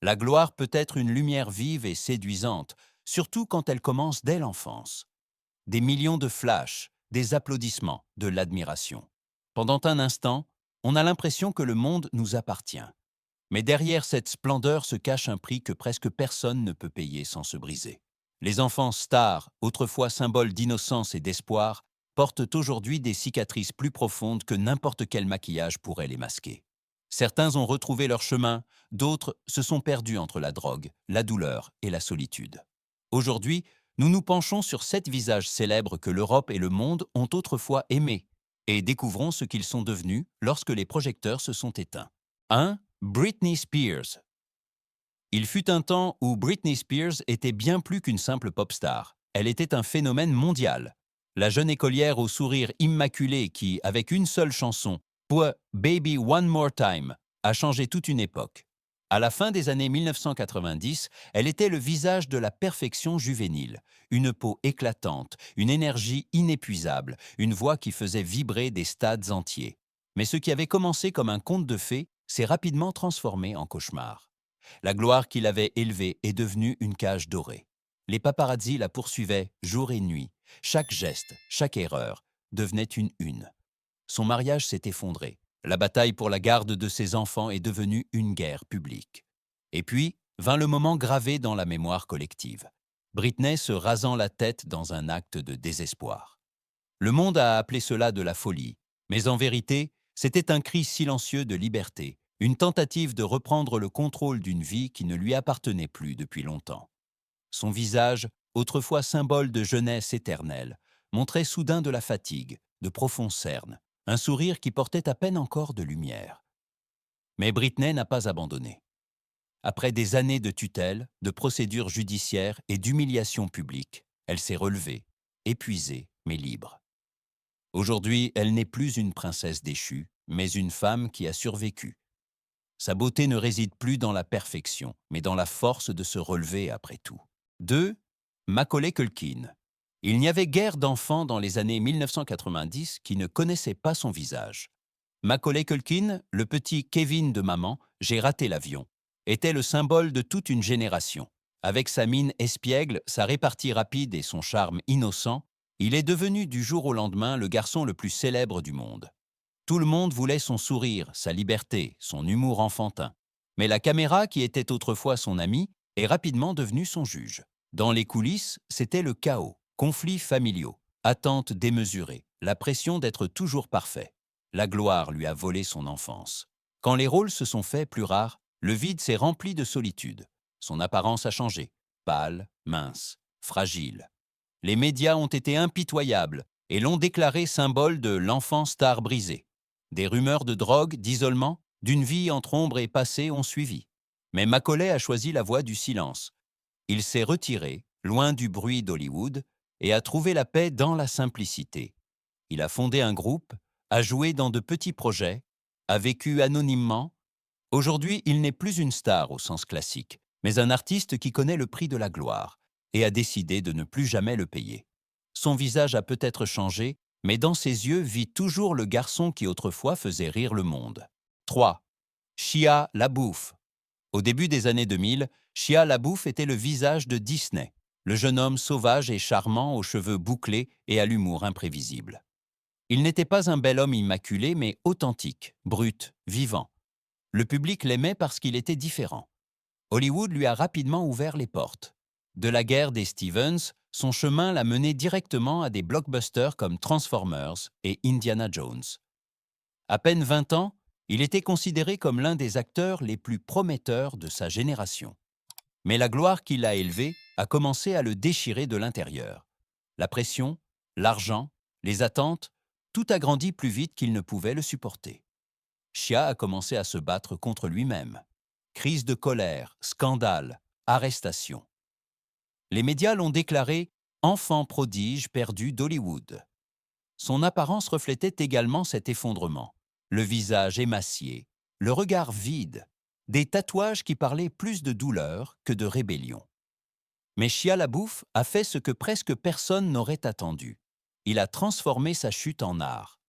La gloire peut être une lumière vive et séduisante, surtout quand elle commence dès l'enfance. Des millions de flashs, des applaudissements, de l'admiration. Pendant un instant, on a l'impression que le monde nous appartient. Mais derrière cette splendeur se cache un prix que presque personne ne peut payer sans se briser. Les enfants stars, autrefois symboles d'innocence et d'espoir, portent aujourd'hui des cicatrices plus profondes que n'importe quel maquillage pourrait les masquer. Certains ont retrouvé leur chemin, d'autres se sont perdus entre la drogue, la douleur et la solitude. Aujourd'hui, nous nous penchons sur 7 visages célèbres que l'Europe et le monde ont autrefois aimés et découvrons ce qu'ils sont devenus lorsque les projecteurs se sont éteints. 1. Britney Spears. Il fut un temps où Britney Spears était bien plus qu'une simple pop star. Elle était un phénomène mondial. La jeune écolière au sourire immaculé qui, avec une seule chanson, Put Baby One More Time, a changé toute une époque. À la fin des années 1990, elle était le visage de la perfection juvénile. Une peau éclatante, une énergie inépuisable, une voix qui faisait vibrer des stades entiers. Mais ce qui avait commencé comme un conte de fées s'est rapidement transformé en cauchemar. La gloire qui l'avait élevée est devenue une cage dorée. Les paparazzis la poursuivaient jour et nuit. Chaque geste, chaque erreur devenait une une. Son mariage s'est effondré. La bataille pour la garde de ses enfants est devenue une guerre publique. Et puis, vint le moment gravé dans la mémoire collective. Britney se rasant la tête dans un acte de désespoir. Le monde a appelé cela de la folie, mais en vérité, c'était un cri silencieux de liberté, une tentative de reprendre le contrôle d'une vie qui ne lui appartenait plus depuis longtemps. Son visage, autrefois symbole de jeunesse éternelle, montrait soudain de la fatigue, de profonds cernes, un sourire qui portait à peine encore de lumière. Mais Britney n'a pas abandonné. Après des années de tutelle, de procédures judiciaires et d'humiliations publiques, elle s'est relevée, épuisée, mais libre. Aujourd'hui, elle n'est plus une princesse déchue, mais une femme qui a survécu. Sa beauté ne réside plus dans la perfection, mais dans la force de se relever après tout. 2. Macaulay Culkin. Il n'y avait guère d'enfants dans les années 1990 qui ne connaissaient pas son visage. Macaulay Culkin, le petit Kevin de maman, j'ai raté l'avion, était le symbole de toute une génération. Avec sa mine espiègle, sa répartie rapide et son charme innocent, il est devenu du jour au lendemain le garçon le plus célèbre du monde. Tout le monde voulait son sourire, sa liberté, son humour enfantin. Mais la caméra, qui était autrefois son amie, est rapidement devenue son juge. Dans les coulisses, c'était le chaos, conflits familiaux, attentes démesurées, la pression d'être toujours parfait. La gloire lui a volé son enfance. Quand les rôles se sont faits plus rares, le vide s'est rempli de solitude. Son apparence a changé, pâle, mince, fragile. Les médias ont été impitoyables et l'ont déclaré symbole de l'enfant star brisé. Des rumeurs de drogue, d'isolement, d'une vie entre ombre et passé ont suivi. Mais Macaulay a choisi la voie du silence. Il s'est retiré, loin du bruit d'Hollywood, et a trouvé la paix dans la simplicité. Il a fondé un groupe, a joué dans de petits projets, a vécu anonymement. Aujourd'hui, il n'est plus une star au sens classique, mais un artiste qui connaît le prix de la gloire et a décidé de ne plus jamais le payer. Son visage a peut-être changé, mais dans ses yeux vit toujours le garçon qui autrefois faisait rire le monde. 3. Shia LaBeouf. Au début des années 2000, Shia LaBeouf était le visage de Disney, le jeune homme sauvage et charmant aux cheveux bouclés et à l'humour imprévisible. Il n'était pas un bel homme immaculé, mais authentique, brut, vivant. Le public l'aimait parce qu'il était différent. Hollywood lui a rapidement ouvert les portes. De la guerre des Stevens, son chemin l'a mené directement à des blockbusters comme Transformers et Indiana Jones. À peine 20 ans, il était considéré comme l'un des acteurs les plus prometteurs de sa génération. Mais la gloire qui l'a élevé a commencé à le déchirer de l'intérieur. La pression, l'argent, les attentes, tout a grandi plus vite qu'il ne pouvait le supporter. Shia a commencé à se battre contre lui-même. Crise de colère, scandale, arrestation. Les médias l'ont déclaré enfant prodige perdu d'Hollywood. Son apparence reflétait également cet effondrement. Le visage émacié, le regard vide, des tatouages qui parlaient plus de douleur que de rébellion. Mais Shia LaBeouf a fait ce que presque personne n'aurait attendu. Il a transformé sa chute en art.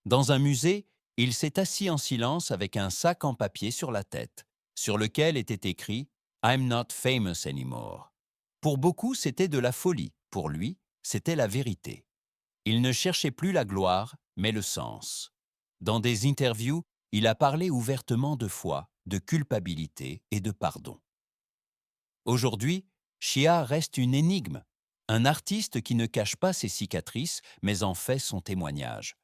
Dans un musée, il s'est assis en silence avec un sac en papier sur la tête. sur lequel était écrit « I'm not famous anymore ». Pour beaucoup, c'était de la folie. Pour lui, c'était la vérité. Il ne cherchait plus la gloire, mais le sens. Dans des interviews, il a parlé ouvertement de foi, de culpabilité et de pardon. Aujourd'hui, Shia reste une énigme, un artiste qui ne cache pas ses cicatrices, mais en fait son témoignage.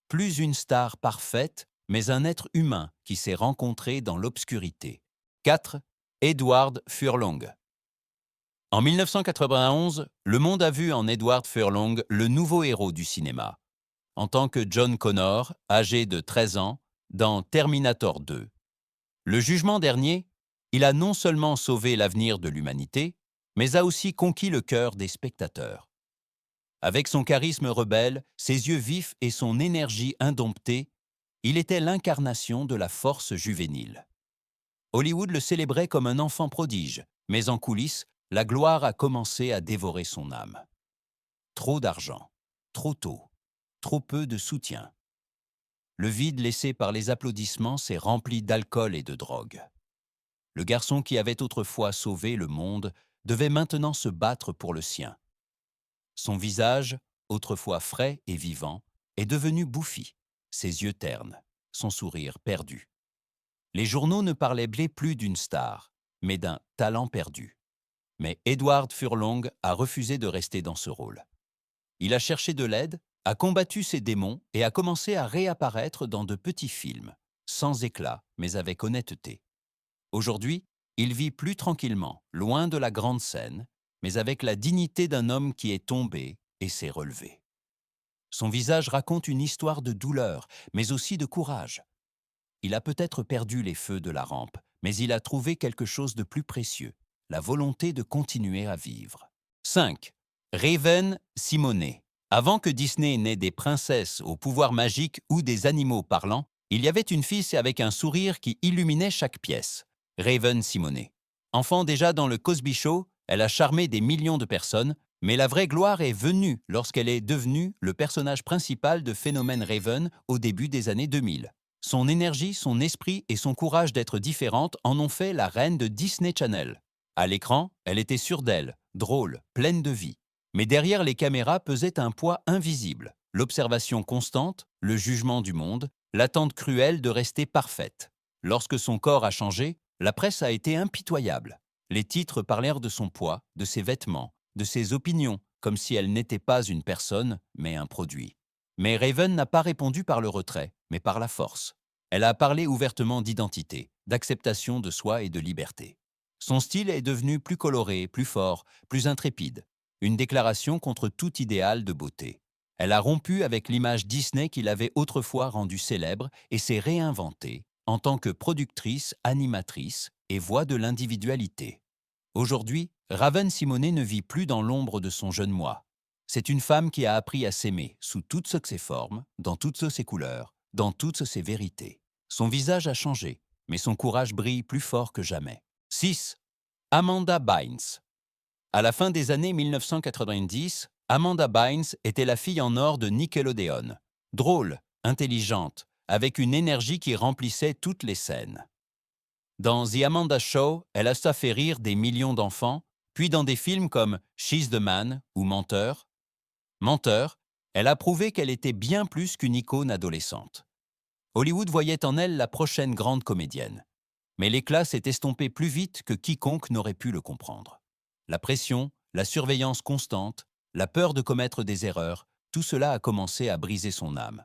Plus une star parfaite, mais un être humain qui s'est rencontré dans l'obscurité. 4. Edward Furlong. En 1991, le monde a vu en Edward Furlong le nouveau héros du cinéma. En tant que John Connor, âgé de 13 ans, dans Terminator 2. Le jugement dernier, il a non seulement sauvé l'avenir de l'humanité, mais a aussi conquis le cœur des spectateurs. Avec son charisme rebelle, ses yeux vifs et son énergie indomptée, il était l'incarnation de la force juvénile. Hollywood le célébrait comme un enfant prodige, mais en coulisses, la gloire a commencé à dévorer son âme. Trop d'argent, trop tôt, trop peu de soutien. Le vide laissé par les applaudissements s'est rempli d'alcool et de drogue. Le garçon qui avait autrefois sauvé le monde devait maintenant se battre pour le sien. Son visage, autrefois frais et vivant, est devenu bouffi, ses yeux ternes, son sourire perdu. Les journaux ne parlaient plus d'une star, mais d'un talent perdu. Mais Edward Furlong a refusé de rester dans ce rôle. Il a cherché de l'aide, a combattu ses démons et a commencé à réapparaître dans de petits films, sans éclat, mais avec honnêteté. Aujourd'hui, il vit plus tranquillement, loin de la grande scène, mais avec la dignité d'un homme qui est tombé et s'est relevé. Son visage raconte une histoire de douleur, mais aussi de courage. Il a peut-être perdu les feux de la rampe, mais il a trouvé quelque chose de plus précieux, la volonté de continuer à vivre. 5. Raven Simonet. Avant que Disney n'ait des princesses au pouvoir magique ou des animaux parlants, il y avait une fille avec un sourire qui illuminait chaque pièce. Raven Simonet. Enfant déjà dans le Cosby Show, elle a charmé des millions de personnes, mais la vraie gloire est venue lorsqu'elle est devenue le personnage principal de Phénomène Raven au début des années 2000. Son énergie, son esprit et son courage d'être différente en ont fait la reine de Disney Channel. À l'écran, elle était sûre d'elle, drôle, pleine de vie. Mais derrière les caméras pesait un poids invisible, l'observation constante, le jugement du monde, l'attente cruelle de rester parfaite. Lorsque son corps a changé, la presse a été impitoyable. Les titres parlèrent de son poids, de ses vêtements, de ses opinions, comme si elle n'était pas une personne, mais un produit. Mais Raven n'a pas répondu par le retrait, mais par la force. Elle a parlé ouvertement d'identité, d'acceptation de soi et de liberté. Son style est devenu plus coloré, plus fort, plus intrépide. Une déclaration contre tout idéal de beauté. Elle a rompu avec l'image Disney qui l'avait autrefois rendue célèbre et s'est réinventée en tant que productrice, animatrice et voix de l'individualité. Aujourd'hui, Raven Simonet ne vit plus dans l'ombre de son jeune moi. C'est une femme qui a appris à s'aimer sous toutes ses formes, dans toutes ses couleurs, dans toutes ses vérités. Son visage a changé, mais son courage brille plus fort que jamais. 6. Amanda Bynes. À la fin des années 1990, Amanda Bynes était la fille en or de Nickelodeon. Drôle, intelligente, avec une énergie qui remplissait toutes les scènes. Dans The Amanda Show, elle a fait rire des millions d'enfants, puis dans des films comme She's the Man ou Menteur. Menteur, elle a prouvé qu'elle était bien plus qu'une icône adolescente. Hollywood voyait en elle la prochaine grande comédienne. Mais l'éclat s'est estompé plus vite que quiconque n'aurait pu le comprendre. La pression, la surveillance constante, la peur de commettre des erreurs, tout cela a commencé à briser son âme.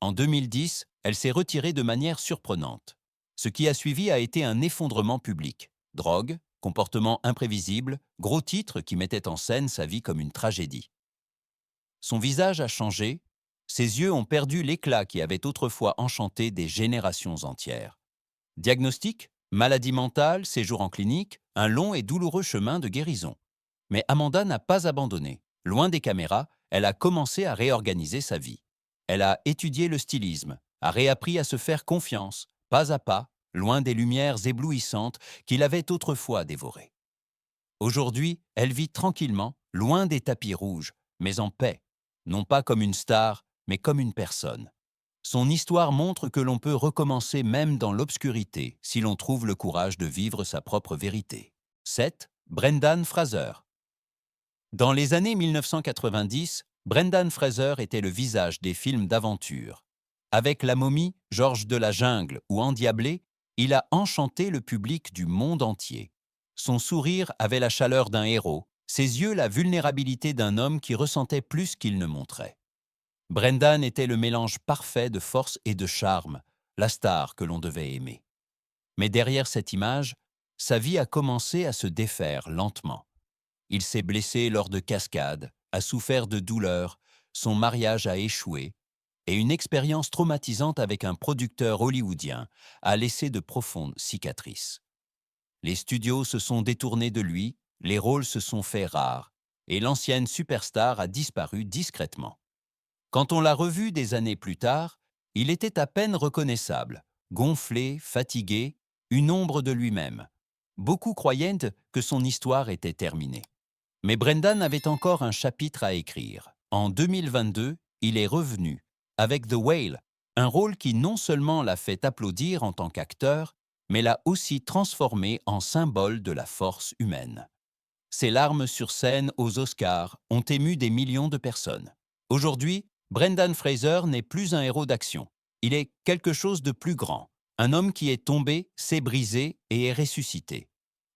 En 2010, elle s'est retirée de manière surprenante. Ce qui a suivi a été un effondrement public. Drogue, comportement imprévisible, gros titres qui mettaient en scène sa vie comme une tragédie. Son visage a changé, ses yeux ont perdu l'éclat qui avait autrefois enchanté des générations entières. Diagnostic, maladie mentale, séjour en clinique, un long et douloureux chemin de guérison. Mais Amanda n'a pas abandonné. Loin des caméras, elle a commencé à réorganiser sa vie. Elle a étudié le stylisme, a réappris à se faire confiance, pas à pas, loin des lumières éblouissantes qui l'avaient autrefois dévorée. Aujourd'hui, elle vit tranquillement, loin des tapis rouges, mais en paix, non pas comme une star, mais comme une personne. Son histoire montre que l'on peut recommencer même dans l'obscurité si l'on trouve le courage de vivre sa propre vérité. 7. Brendan Fraser. Dans les années 1990, Brendan Fraser était le visage des films d'aventure. Avec La momie, Georges de la jungle ou Endiablé, il a enchanté le public du monde entier. Son sourire avait la chaleur d'un héros, ses yeux la vulnérabilité d'un homme qui ressentait plus qu'il ne montrait. Brendan était le mélange parfait de force et de charme, la star que l'on devait aimer. Mais derrière cette image, sa vie a commencé à se défaire lentement. Il s'est blessé lors de cascades, a souffert de douleurs, son mariage a échoué, et une expérience traumatisante avec un producteur hollywoodien a laissé de profondes cicatrices. Les studios se sont détournés de lui, les rôles se sont faits rares, et l'ancienne superstar a disparu discrètement. Quand on l'a revu des années plus tard, il était à peine reconnaissable, gonflé, fatigué, une ombre de lui-même. Beaucoup croyaient que son histoire était terminée. Mais Brendan avait encore un chapitre à écrire. En 2022, il est revenu avec The Whale, un rôle qui non seulement l'a fait applaudir en tant qu'acteur, mais l'a aussi transformé en symbole de la force humaine. Ses larmes sur scène aux Oscars ont ému des millions de personnes. Aujourd'hui, Brendan Fraser n'est plus un héros d'action. Il est quelque chose de plus grand. Un homme qui est tombé, s'est brisé et est ressuscité.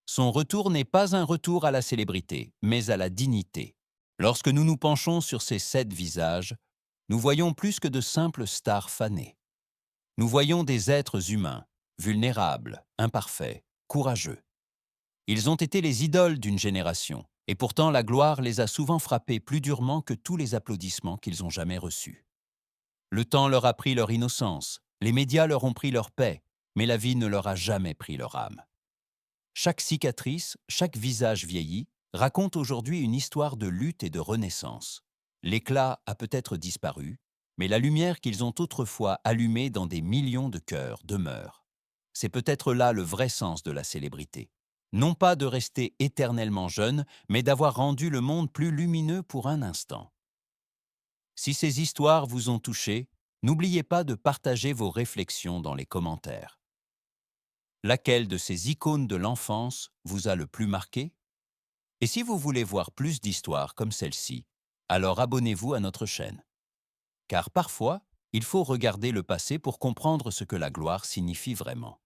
Son retour n'est pas un retour à la célébrité, mais à la dignité. Lorsque nous nous penchons sur ces 7 visages, nous voyons plus que de simples stars fanées. Nous voyons des êtres humains, vulnérables, imparfaits, courageux. Ils ont été les idoles d'une génération, et pourtant la gloire les a souvent frappés plus durement que tous les applaudissements qu'ils ont jamais reçus. Le temps leur a pris leur innocence, les médias leur ont pris leur paix, mais la vie ne leur a jamais pris leur âme. Chaque cicatrice, chaque visage vieilli, raconte aujourd'hui une histoire de lutte et de renaissance. L'éclat a peut-être disparu, mais la lumière qu'ils ont autrefois allumée dans des millions de cœurs demeure. C'est peut-être là le vrai sens de la célébrité. Non pas de rester éternellement jeune, mais d'avoir rendu le monde plus lumineux pour un instant. Si ces histoires vous ont touché, n'oubliez pas de partager vos réflexions dans les commentaires. Laquelle de ces icônes de l'enfance vous a le plus marqué? Et si vous voulez voir plus d'histoires comme celle-ci, alors abonnez-vous à notre chaîne. Car parfois, il faut regarder le passé pour comprendre ce que la gloire signifie vraiment.